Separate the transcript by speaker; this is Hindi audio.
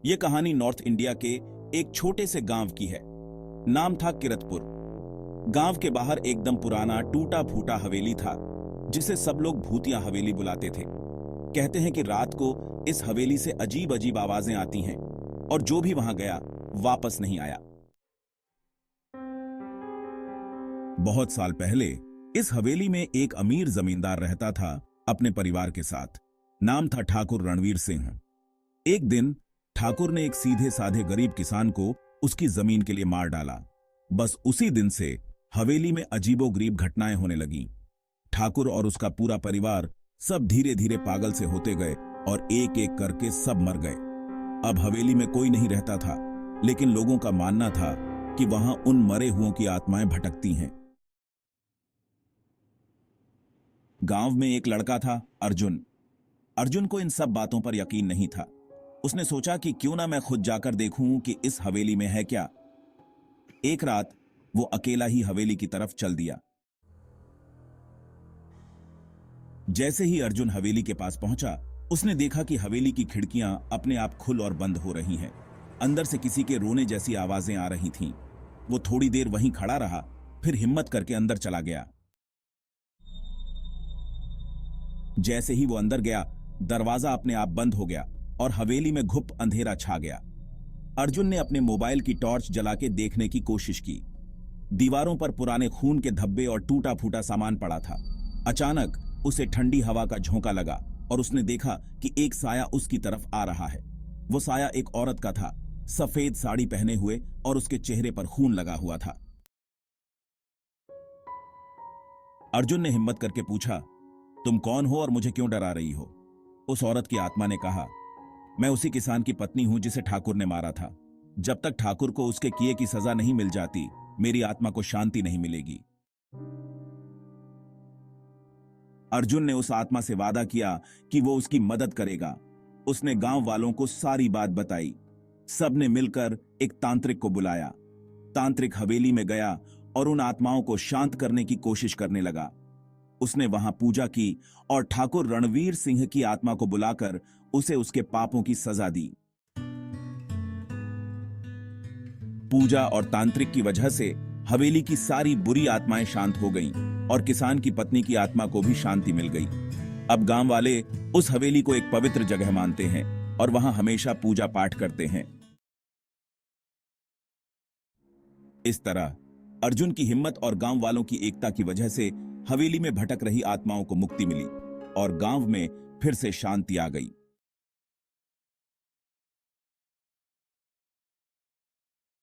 Speaker 1: यह कहानी नॉर्थ इंडिया के एक छोटे से गांव की है। नाम था किरतपुर। गांव के बाहर एकदम पुराना टूटा फूटा हवेली था, जिसे सब लोग भूतिया हवेली बुलाते थे। कहते हैं कि रात को इस हवेली से अजीब अजीब आवाजें आती हैं और जो भी वहां गया वापस नहीं आया। बहुत साल पहले इस हवेली में एक अमीर जमींदार रहता था अपने परिवार के साथ। नाम था ठाकुर रणवीर सिंह। एक दिन ठाकुर ने एक सीधे साधे गरीब किसान को उसकी जमीन के लिए मार डाला। बस उसी दिन से हवेली में अजीबोगरीब घटनाएं होने लगीं। ठाकुर और उसका पूरा परिवार सब धीरे धीरे पागल से होते गए और एक एक करके सब मर गए। अब हवेली में कोई नहीं रहता था, लेकिन लोगों का मानना था कि वहां उन मरे हुओं की आत्माएं भटकती हैं। गांव में एक लड़का था, अर्जुन। अर्जुन को इन सब बातों पर यकीन नहीं था। उसने सोचा कि क्यों ना मैं खुद जाकर देखूं कि इस हवेली में है क्या। एक रात वो अकेला ही हवेली की तरफ चल दिया। जैसे ही अर्जुन हवेली के पास पहुंचा, उसने देखा कि हवेली की खिड़कियां अपने आप खुल और बंद हो रही हैं। अंदर से किसी के रोने जैसी आवाजें आ रही थीं। वो थोड़ी देर वहीं खड़ा रहा, फिर हिम्मत करके अंदर चला गया। जैसे ही वो अंदर गया, दरवाजा अपने आप बंद हो गया और हवेली में घुप अंधेरा छा गया। अर्जुन ने अपने मोबाइल की टॉर्च जला के देखने की कोशिश की। दीवारों पर पुराने खून के धब्बे और टूटा फूटा सामान पड़ा था। अचानक उसे ठंडी हवा का झोंका लगा और उसने देखा कि एक साया उसकी तरफ आ रहा है। वो साया एक औरत का था, सफेद साड़ी पहने हुए, और उसके चेहरे पर खून लगा हुआ था। अर्जुन ने हिम्मत करके पूछा, तुम कौन हो और मुझे क्यों डरा रही हो? उस औरत की आत्मा ने कहा, मैं उसी किसान की पत्नी हूं जिसे ठाकुर ने मारा था। जब तक ठाकुर को उसके किए की सजा नहीं मिल जाती, मेरी आत्मा को शांति नहीं मिलेगी। अर्जुन ने उस आत्मा से वादा किया कि वो उसकी मदद करेगा। उसने गांव वालों को सारी बात बताई। सबने मिलकर एक तांत्रिक को बुलाया। तांत्रिक हवेली में गया और उन आत्माओं को शांत करने की कोशिश करने लगा। उसने वहां पूजा की और ठाकुर रणवीर सिंह की आत्मा को बुलाकर उसे उसके पापों की सजा दी। पूजा और तांत्रिक की वजह से हवेली की सारी बुरी आत्माएं शांत हो गईं और किसान की पत्नी की आत्मा को भी शांति मिल गई। अब गांव वाले उस हवेली को एक पवित्र जगह मानते हैं और वहां हमेशा पूजा पाठ करते हैं। इस तरह अर्जुन की हिम्मत और गांव वालों की एकता की वजह से हवेली में भटक रही आत्माओं को मुक्ति मिली और गांव में फिर से शांति आ गई।